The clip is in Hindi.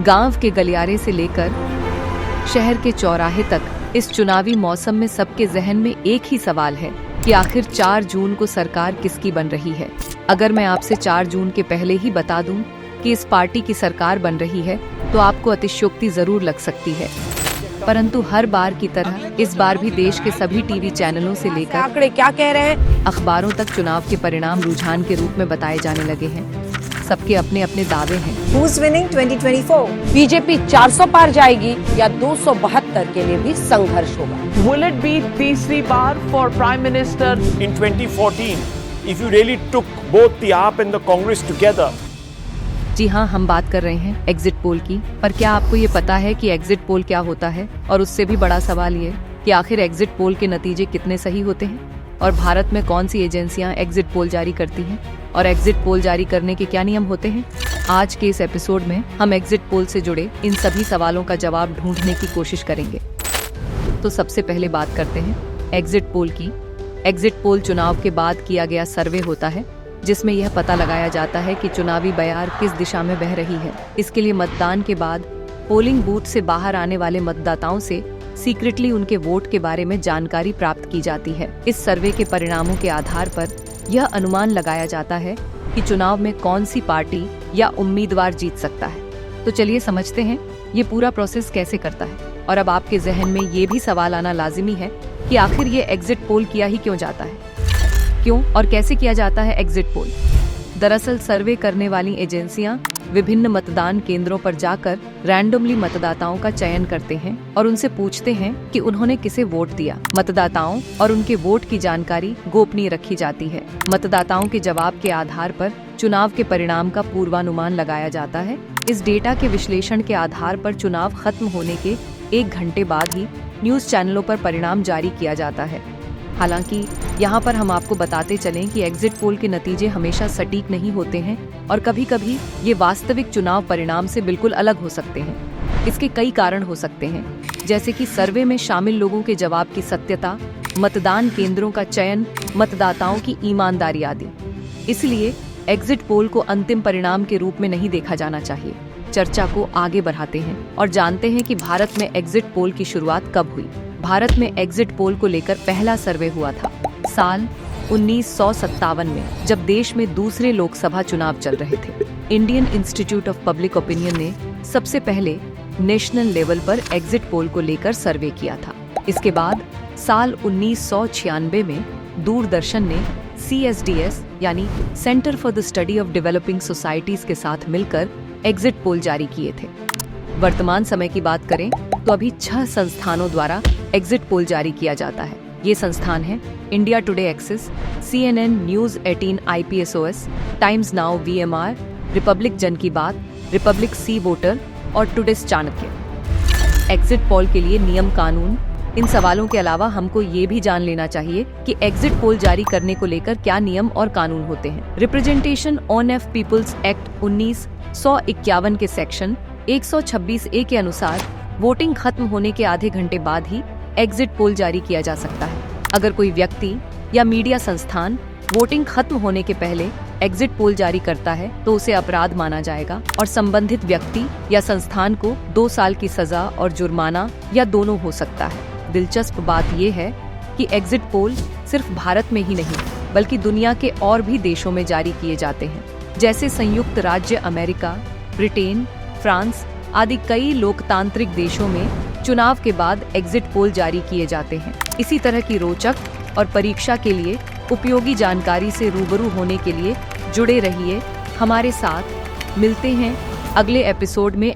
गांव के गलियारे से लेकर शहर के चौराहे तक इस चुनावी मौसम में सबके जहन में एक ही सवाल है कि आखिर 4 जून को सरकार किसकी बन रही है। अगर मैं आपसे 4 जून के पहले ही बता दूं कि इस पार्टी की सरकार बन रही है तो आपको अतिशयोक्ति जरूर लग सकती है, परंतु हर बार की तरह इस बार भी देश के सभी टीवी चैनलों से लेकर आंकड़े क्या कह रहे हैं, अखबारों तक चुनाव के परिणाम रुझान के रूप में बताए जाने लगे हैं। सबके अपने अपने दावे हैं। Who's winning 2024? बीजेपी 400 पार जाएगी या 272 के लिए भी संघर्ष होगा। Will it be तीसरी बार for Prime Minister? In 2014, if you really took both the AAP and the Congress together. जी हाँ, हम बात कर रहे हैं एग्जिट पोल की। पर क्या आपको ये पता है कि एग्जिट पोल क्या होता है? और उससे भी बड़ा सवाल ये कि आखिर एग्जिट पोल के नतीजे कितने सही होते हैं और भारत में कौन सी एजेंसियां एग्जिट पोल जारी करती हैं और एग्जिट पोल जारी करने के क्या नियम होते हैं। आज के इस एपिसोड में हम एग्जिट पोल से जुड़े इन सभी सवालों का जवाब ढूंढने की कोशिश करेंगे। तो सबसे पहले बात करते हैं एग्जिट पोल की। एग्जिट पोल चुनाव के बाद किया गया सर्वे होता है जिसमें यह पता लगाया जाता है कि चुनावी बयार किस दिशा में बह रही है। इसके लिए मतदान के बाद पोलिंग बूथ से बाहर आने वाले मतदाताओं से सीक्रेटली उनके वोट के बारे में जानकारी प्राप्त की जाती है। इस सर्वे के परिणामों के आधार पर यह अनुमान लगाया जाता है कि चुनाव में कौन सी पार्टी या उम्मीदवार जीत सकता है। तो चलिए समझते हैं ये पूरा प्रोसेस कैसे करता है। और अब आपके जहन में ये भी सवाल आना लाजिमी है कि आखिर ये एग्जिट पोल किया ही क्यों जाता है, क्यों और कैसे किया जाता है एग्जिट पोल। दरअसल सर्वे करने वाली एजेंसियां विभिन्न मतदान केंद्रों पर जाकर रैंडमली मतदाताओं का चयन करते हैं और उनसे पूछते हैं कि उन्होंने किसे वोट दिया। मतदाताओं और उनके वोट की जानकारी गोपनीय रखी जाती है। मतदाताओं के जवाब के आधार पर चुनाव के परिणाम का पूर्वानुमान लगाया जाता है। इस डेटा के विश्लेषण के आधार पर चुनाव खत्म होने के 1 घंटे बाद ही न्यूज चैनलों पर परिणाम जारी किया जाता है। हालांकि यहाँ पर हम आपको बताते चलें कि एग्जिट पोल के नतीजे हमेशा सटीक नहीं होते हैं और कभी कभी ये वास्तविक चुनाव परिणाम से बिल्कुल अलग हो सकते हैं। इसके कई कारण हो सकते हैं, जैसे कि सर्वे में शामिल लोगों के जवाब की सत्यता, मतदान केंद्रों का चयन, मतदाताओं की ईमानदारी आदि। इसलिए एग्जिट पोल को अंतिम परिणाम के रूप में नहीं देखा जाना चाहिए। चर्चा को आगे बढ़ाते हैं और जानते हैं कि भारत में एग्जिट पोल की शुरुआत कब हुई। भारत में एग्जिट पोल को लेकर पहला सर्वे हुआ था साल 1957 में, जब देश में दूसरे लोकसभा चुनाव चल रहे थे। Indian institute of public opinion ने सबसे पहले नेशनल लेवल पर एग्जिट पोल को लेकर सर्वे किया था। इसके बाद साल 1996 में दूरदर्शन ने CSDS यानी centre for the study of developing societies के साथ मिलकर एग्जिट पोल जारी किए थे। वर्तमान समय की बात करें तो अभी 6 संस्थानों द्वारा एग्जिट पोल जारी किया जाता है। ये संस्थान हैं India today axis, CNN news 18 IPSOS, times now VMR, Republic जन की बात, रिपब्लिक सी वोटर और टुडेस चाणक्य। एग्जिट पोल के लिए नियम कानून। इन सवालों के अलावा हमको ये भी जान लेना चाहिए कि एग्जिट पोल जारी करने को लेकर क्या नियम और कानून होते हैं। Representation on of people's act 1951 के सेक्शन 126A के अनुसार वोटिंग खत्म होने के आधे घंटे बाद ही एग्जिट पोल जारी किया जा सकता है। अगर कोई व्यक्ति या मीडिया संस्थान वोटिंग खत्म होने के पहले एग्जिट पोल जारी करता है तो उसे अपराध माना जाएगा और संबंधित व्यक्ति या संस्थान को 2 साल की सजा और जुर्माना या दोनों हो सकता है। दिलचस्प बात यह है कि एग्जिट पोल सिर्फ भारत में ही नहीं बल्कि दुनिया के और भी देशों में जारी किए जाते हैं, जैसे संयुक्त राज्य अमेरिका, ब्रिटेन, फ्रांस आदि कई लोकतांत्रिक देशों में चुनाव के बाद एग्जिट पोल जारी किए जाते हैं। इसी तरह की रोचक और परीक्षा के लिए उपयोगी जानकारी से रूबरू होने के लिए जुड़े रहिए हमारे साथ। मिलते हैं अगले एपिसोड में